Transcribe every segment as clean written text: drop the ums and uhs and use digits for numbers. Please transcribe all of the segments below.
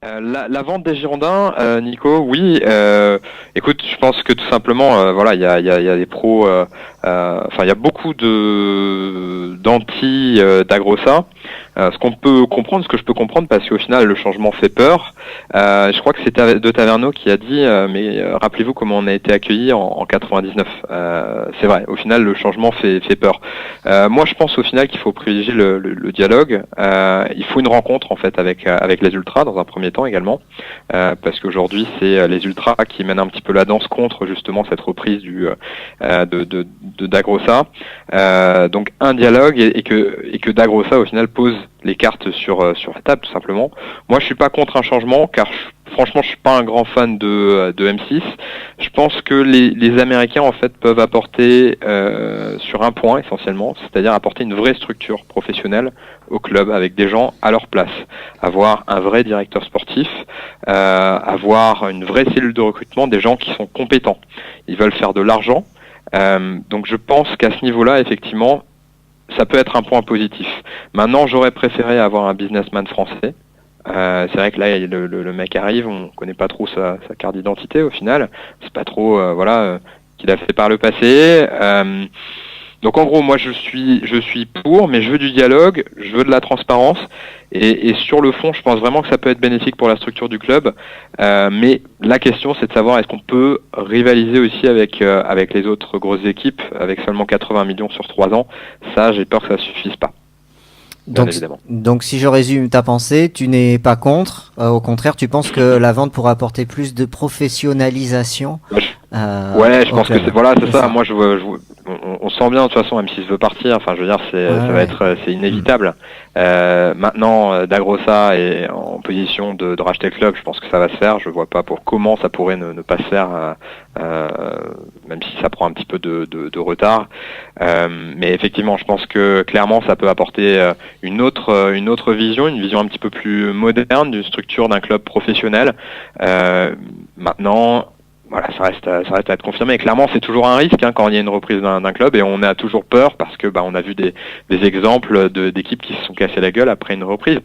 La vente des Girondins, Nico, oui. Écoute, je pense que tout simplement, voilà, il y a des pros, enfin, il y a beaucoup de d'anti d'Agrosa. Ce que je peux comprendre, parce qu'au final, le changement fait peur. Je crois que c'était De Taverneau qui a dit, rappelez-vous comment on a été accueillis en 99. C'est vrai. Au final, le changement fait peur. Moi, je pense au final qu'il faut privilégier le dialogue. Il faut une rencontre en fait avec les ultras dans un premier temps également, parce qu'aujourd'hui c'est les ultras qui mènent un petit peu la danse contre justement cette reprise de d'Agrosa. Donc un dialogue et que d'Agrosa au final pose les cartes sur la table tout simplement. Moi je suis pas contre un changement car franchement je suis pas un grand fan de M6. Je pense que les Américains en fait peuvent apporter sur un point essentiellement, c'est-à-dire apporter une vraie structure professionnelle au club avec des gens à leur place, avoir un vrai directeur sportif, avoir une vraie cellule de recrutement, des gens qui sont compétents. Ils veulent faire de l'argent, donc je pense qu'à ce niveau-là, effectivement, ça peut être un point positif. Maintenant, j'aurais préféré avoir un businessman français. C'est vrai que là, le mec arrive, on connaît pas trop sa carte d'identité au final. C'est pas trop, qu'il a fait par le passé. Donc en gros, moi je suis pour, mais je veux du dialogue, je veux de la transparence, et sur le fond, je pense vraiment que ça peut être bénéfique pour la structure du club. Mais la question, c'est de savoir est-ce qu'on peut rivaliser aussi avec les autres grosses équipes, avec seulement 80 millions sur 3 ans. Ça, j'ai peur que ça suffise pas. Donc si je résume ta pensée, tu n'es pas contre, au contraire, tu penses que la vente pourra apporter plus de professionnalisation. Ouais, je pense que c'est ça. Moi, on sent bien de toute façon, même s'il veut partir. Enfin, je veux dire, c'est inévitable. Maintenant, Dagrosa est en position de racheter le club. Je pense que ça va se faire. Je vois pas comment ça pourrait ne pas se faire, même si ça prend un petit peu de retard. Mais effectivement, je pense que clairement, ça peut apporter une autre vision, une vision un petit peu plus moderne d'une structure d'un club professionnel. Maintenant. Voilà, ça reste à être confirmé. Et clairement, c'est toujours un risque quand il y a une reprise d'un club, et on a toujours peur parce que on a vu des exemples d'équipes qui se sont cassées la gueule après une reprise.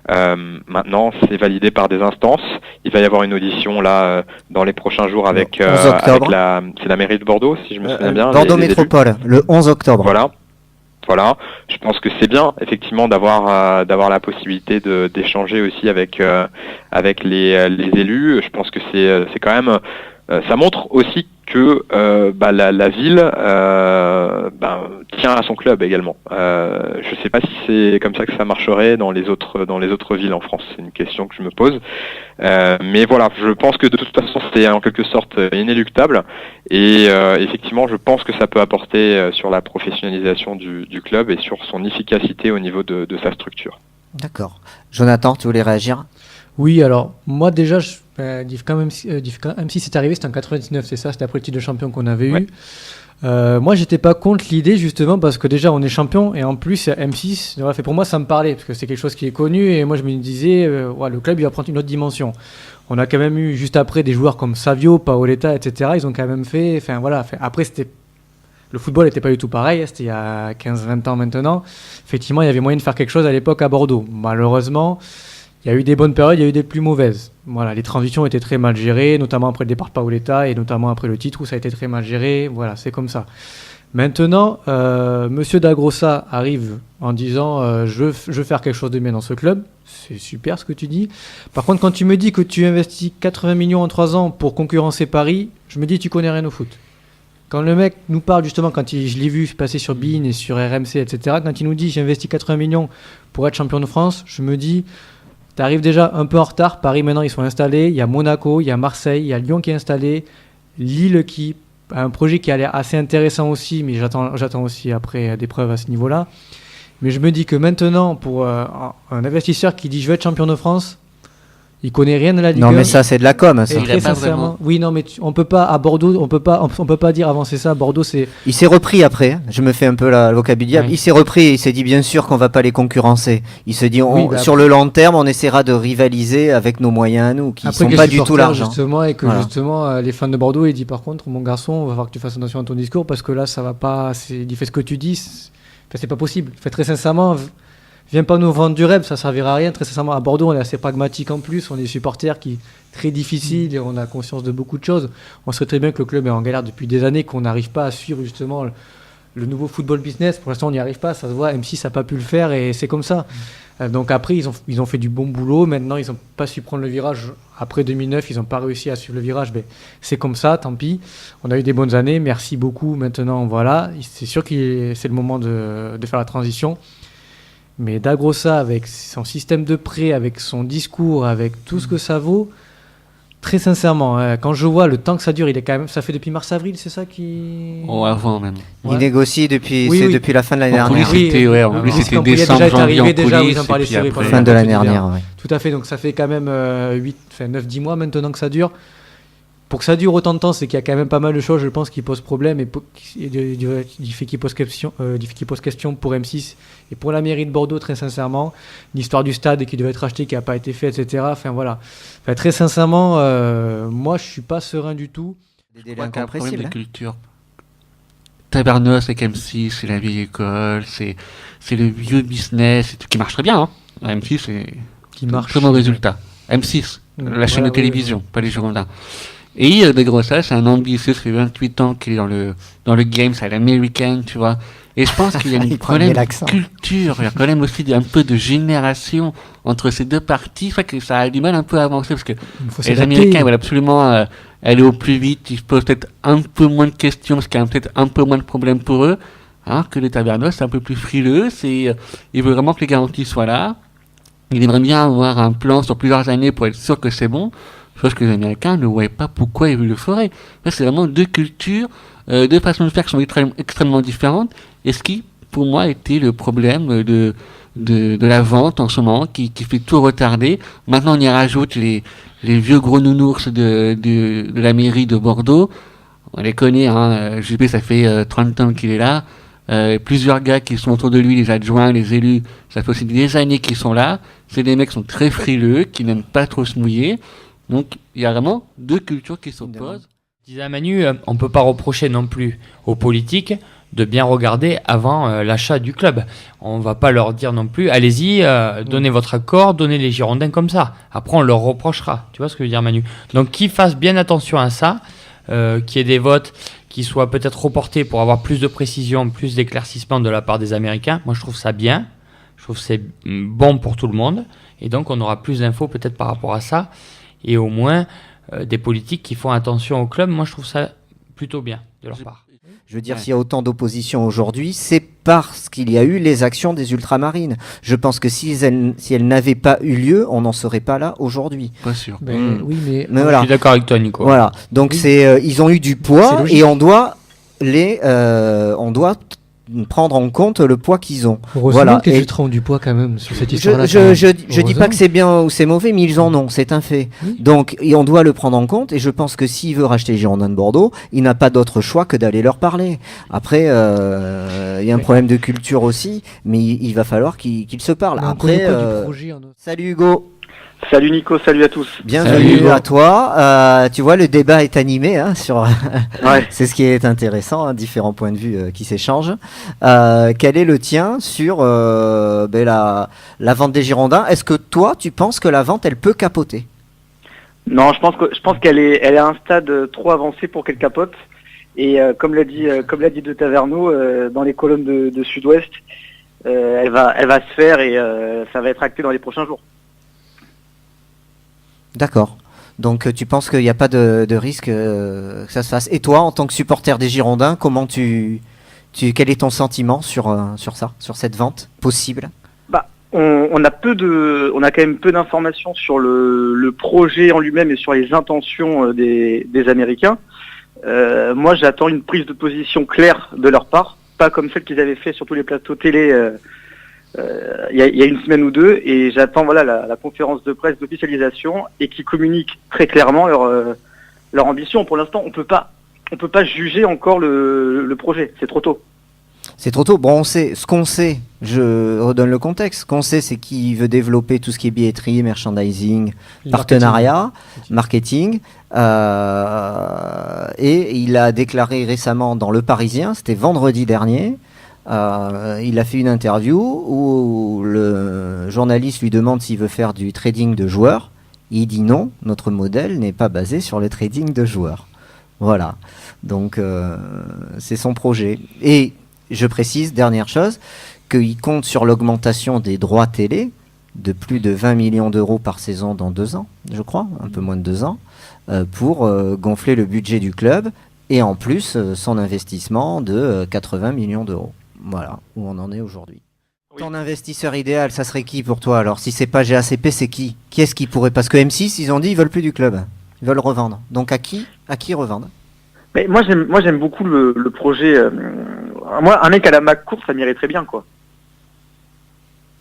Maintenant, c'est validé par des instances. Il va y avoir une audition là dans les prochains jours avec la mairie de Bordeaux, si je me souviens bien. Bordeaux Métropole, le 11 octobre. Voilà, je pense que c'est bien effectivement d'avoir la possibilité d'échanger aussi avec les élus. Je pense que c'est quand même ça montre aussi que la ville tient à son club également. Je sais pas si c'est comme ça que ça marcherait dans les autres villes en France. C'est une question que je me pose. Mais voilà, je pense que de toute façon c'est en quelque sorte inéluctable. Et effectivement, je pense que ça peut apporter sur la professionnalisation du club et sur son efficacité au niveau de sa structure. D'accord. Jonathan, tu voulais réagir ? Oui, alors moi déjà, quand M6 est arrivé, c'était en 99, c'est ça, c'était après le titre de champion qu'on avait eu. Moi, j'étais pas contre l'idée justement parce que déjà on est champion et en plus M6, pour moi ça me parlait parce que c'est quelque chose qui est connu et moi je me disais, le club il va prendre une autre dimension. On a quand même eu juste après des joueurs comme Savio, Paoletta, etc. Ils ont quand même après le football n'était pas du tout pareil, c'était il y a 15-20 ans maintenant. Effectivement, il y avait moyen de faire quelque chose à l'époque à Bordeaux. Malheureusement, il y a eu des bonnes périodes, il y a eu des plus mauvaises. Voilà, les transitions étaient très mal gérées, notamment après le départ de Paoletta et notamment après le titre où ça a été très mal géré. Voilà, c'est comme ça. Maintenant, Monsieur Dagrosa arrive en disant je veux faire quelque chose de bien dans ce club. C'est super ce que tu dis. Par contre, quand tu me dis que tu investis 80 millions en 3 ans pour concurrencer Paris, je me dis tu connais rien au foot. Quand le mec nous parle justement, je l'ai vu passer sur beIN et sur RMC, etc., quand il nous dit j'ai investi 80 millions pour être champion de France, je me dis t'arrives déjà un peu en retard. Paris, maintenant, ils sont installés. Il y a Monaco, il y a Marseille, il y a Lyon qui est installé. Lille qui a un projet qui a l'air assez intéressant aussi, mais j'attends aussi après des preuves à ce niveau-là. Mais je me dis que maintenant, pour un investisseur qui dit « je veux être champion de France », il connaît rien de la Ligue 1. Non, mais ça, c'est de la com, ça. Très sincèrement. Oui, non, mais on peut pas, à Bordeaux, on peut pas dire avancer ça. Bordeaux, c'est... Il s'est repris après, hein. Je me fais un peu l'avocat du diable. Il s'est repris et il s'est dit bien sûr qu'on va pas les concurrencer. Il se dit, sur le long terme, on essaiera de rivaliser avec nos moyens à nous, qui sont pas du tout l'argent. Justement, et que justement, les fans de Bordeaux, ils disent par contre, mon garçon, on va voir que tu fasses attention à ton discours parce que là, ça va pas, il fait ce que tu dis, c'est pas possible. Très sincèrement, viens pas nous vendre du rêve, ça servira à rien. Très sincèrement, à Bordeaux, on est assez pragmatique en plus. On est des supporters qui très difficile et on a conscience de beaucoup de choses. On sait très bien que le club est en galère depuis des années, qu'on n'arrive pas à suivre justement le nouveau football business. Pour l'instant, on n'y arrive pas, ça se voit. M6 n'a pas pu le faire et c'est comme ça. Donc après, ils ont fait du bon boulot. Maintenant, ils n'ont pas su prendre le virage. Après 2009, ils n'ont pas réussi à suivre le virage. Mais c'est comme ça, tant pis. On a eu des bonnes années. Merci beaucoup. Maintenant, voilà. C'est sûr que c'est le moment de faire la transition. Mais Dagrosa, avec son système de prêt, avec son discours, avec tout ce que ça vaut, très sincèrement, quand je vois le temps que ça dure, ça fait depuis mars-avril, c'est ça qui... Oh, avant même. Ouais. Il négocie depuis la fin de l'année dernière. C'était décembre, janvier en coulisses, fin de l'année dernière, oui. Tout à fait, donc ça fait quand même 9-10 mois maintenant que ça dure. Pour que ça dure autant de temps, c'est qu'il y a quand même pas mal de choses, je pense, qui posent problème et qui posent question pour M6 et pour la mairie de Bordeaux, très sincèrement. L'histoire du stade qui devait être acheté, qui n'a pas été fait, etc. Enfin, voilà. Enfin, très sincèrement, moi, je ne suis pas serein du tout. Des délais incompressibles. De culture. Tabernos avec M6, c'est la vieille école, c'est le vieux business, qui marche très bien. Hein. M6, c'est un très bon résultat. M6, la chaîne de télévision, pas les Girondins. Et Dagrosa, c'est un ambitieux, ça fait 28 ans qu'il est dans le game, c'est à l'américaine, tu vois. Et je pense qu'il y a un problème de culture, il y a quand même aussi un peu de génération entre ces deux parties, fait que ça a du mal un peu à avancer, parce que les Américains veulent absolument aller au plus vite, ils se posent peut-être un peu moins de questions, parce qu'il y a peut-être un peu moins de problèmes pour eux, hein, que les Tavernos, c'est un peu plus frileux, il veut vraiment que les garanties soient là, il aimerait bien avoir un plan sur plusieurs années pour être sûr que c'est bon. Chose que les Américains ne voyaient pas pourquoi ils le feraient. C'est vraiment deux cultures, deux façons de faire qui sont extrêmement différentes. Et ce qui, pour moi, était le problème de la vente en ce moment, qui fait tout retarder. Maintenant, on y rajoute les vieux gros nounours de la mairie de Bordeaux. On les connaît, hein. JP, ça fait 30 ans qu'il est là. Plusieurs gars qui sont autour de lui, les adjoints, les élus, ça fait aussi des années qu'ils sont là. C'est des mecs qui sont très frileux, qui n'aiment pas trop se mouiller. Donc, il y a vraiment deux cultures qui s'opposent. Disait Manu, on ne peut pas reprocher non plus aux politiques de bien regarder avant l'achat du club. On ne va pas leur dire non plus, allez-y, donnez votre accord, donnez les Girondins comme ça. Après, on leur reprochera. Tu vois ce que veut dire Manu? Donc, qu'ils fassent bien attention à ça, qu'il y ait des votes qui soient peut-être reportés pour avoir plus de précision, plus d'éclaircissement de la part des Américains. Moi, je trouve ça bien. Je trouve que c'est bon pour tout le monde. Et donc, on aura plus d'infos peut-être par rapport à ça. Et au moins des politiques qui font attention au club. Moi, je trouve ça plutôt bien de leur part. Je veux dire, s'il y a autant d'opposition aujourd'hui, c'est parce qu'il y a eu les actions des ultramarines. Je pense que si elles n'avaient pas eu lieu, on n'en serait pas là aujourd'hui. Pas sûr. Oui, mais voilà. Je suis d'accord avec toi, Nico. Voilà. Donc ils ont eu du poids et on doit prendre en compte le poids qu'ils ont. Heureusement que les ultras ont du poids quand même sur cette histoire-là. Je dis pas que c'est bien ou c'est mauvais, mais ils en ont, c'est un fait. Oui. Donc, et on doit le prendre en compte, et je pense que s'il veut racheter les Girondins de Bordeaux, il n'a pas d'autre choix que d'aller leur parler. Après, il y a un problème de culture aussi, mais il va falloir qu'ils se parlent. Après, salut Hugo. Salut Nico, salut à tous. Bienvenue à toi. Tu vois, le débat est animé sur. Ouais. C'est ce qui est intéressant, hein, différents points de vue qui s'échangent. Quel est le tien sur la vente des Girondins? Est-ce que toi, tu penses que la vente, elle peut capoter? Non, je pense qu'elle est à un stade trop avancé pour qu'elle capote. Et comme l'a dit De Taverneau dans les colonnes de Sud-Ouest, elle va se faire et ça va être acté dans les prochains jours. D'accord. Donc tu penses qu'il n'y a pas de risque que ça se fasse. Et toi, en tant que supporter des Girondins, comment quel est ton sentiment sur ça, sur cette vente possible? On a quand même peu d'informations sur le projet en lui-même et sur les intentions des Américains. Moi, j'attends une prise de position claire de leur part, pas comme celle qu'ils avaient fait sur tous les plateaux télé. Il y a une semaine ou deux, et j'attends la conférence de presse d'officialisation et qui communiquent très clairement leur ambition. Pour l'instant, on peut pas juger encore le projet, c'est trop tôt. C'est trop tôt. Bon, ce qu'on sait, je redonne le contexte. Ce qu'on sait, c'est qu'il veut développer tout ce qui est billetterie, merchandising, partenariat, marketing. Et il a déclaré récemment dans Le Parisien, c'était vendredi dernier, il a fait une interview où le journaliste lui demande s'il veut faire du trading de joueurs. Il dit non, notre modèle n'est pas basé sur le trading de joueurs. Voilà, donc c'est son projet. Et je précise, dernière chose, qu'il compte sur l'augmentation des droits télé de plus de 20 millions d'euros par saison dans 2 ans, je crois, un peu moins de 2 ans, pour gonfler le budget du club et en plus son investissement de 80 millions d'euros. Voilà où on en est aujourd'hui. Oui. Ton investisseur idéal, ça serait qui pour toi alors? Si c'est pas GACP, c'est qui? Qui est-ce qui pourrait? Parce que M6, ils ont dit ils veulent plus du club. Ils veulent revendre. Donc à qui revendre? Mais moi j'aime beaucoup le projet. Moi, un mec à la McCourt, ça m'irait très bien, quoi.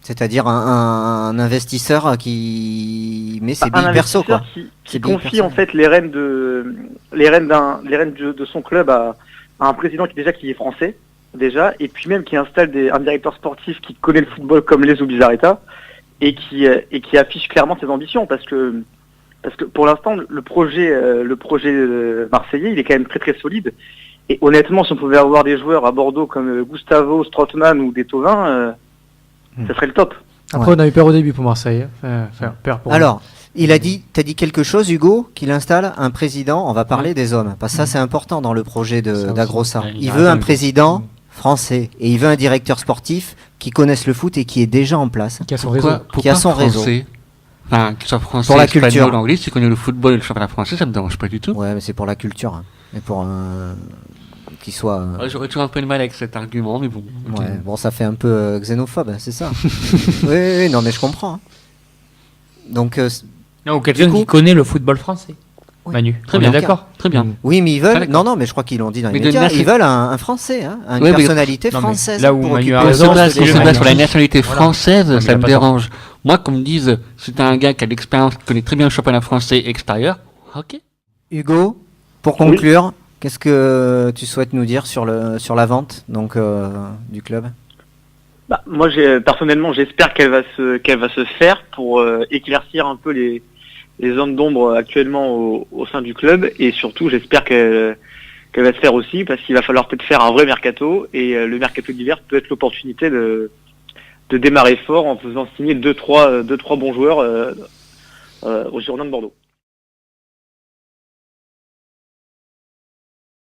C'est-à-dire un investisseur qui met ses billes perso, quoi. Qui confie en fait les rênes de son club à un président qui est français déjà, et puis même qui installe un directeur sportif qui connaît le football comme les Zubizarreta et qui affiche clairement ses ambitions, parce que pour l'instant le projet marseillais, il est quand même très très solide. Et honnêtement, si on pouvait avoir des joueurs à Bordeaux comme Gustavo, Strootman ou des Thauvin, ça serait le top. Après, on a eu peur au début pour Marseille. Peur pour alors, t'as dit quelque chose, Hugo, qu'il installe un président, on va parler des hommes, parce que ça c'est important dans le projet d'Agrosa. Il veut un président français et il veut un directeur sportif qui connaisse le foot et qui est déjà en place. Qui a son réseau. Qui a son réseau. Enfin, qu'il soit français, pour la espagnol, culture. Anglais, si connaît le football et le championnat français, ça me dérange pas du tout. Ouais, mais c'est pour la culture. Hein. Et pour qu'il soit. J'aurais toujours un peu de mal avec cet argument, mais bon. Ouais, bon, ça fait un peu xénophobe, c'est ça. oui, non, mais je comprends. Hein. Donc. Non, ou quelqu'un qui connaît le football français. Oui. Manu, très bien, d'accord. Très bien. Oui, mais ils veulent. Non, mais je crois qu'ils l'ont dit dans les médias. Ils veulent un Français, hein, une personnalité française. Là où Manu a raison, c'est sur la nationalité française, voilà. Ça me dérange. Moi, qu'on me dise, c'est un gars qui a de l'expérience, qui connaît très bien le championnat français extérieur. Ok. Hugo, pour conclure, qu'est-ce que tu souhaites nous dire sur la vente donc du club? Moi, personnellement, j'espère qu'elle va se faire pour éclaircir un peu les zones d'ombre actuellement au sein du club, et surtout j'espère qu'elle va se faire aussi, parce qu'il va falloir peut-être faire un vrai mercato, et le mercato d'hiver peut être l'opportunité de démarrer fort en faisant signer 2-3 bons joueurs aux Girondins de Bordeaux.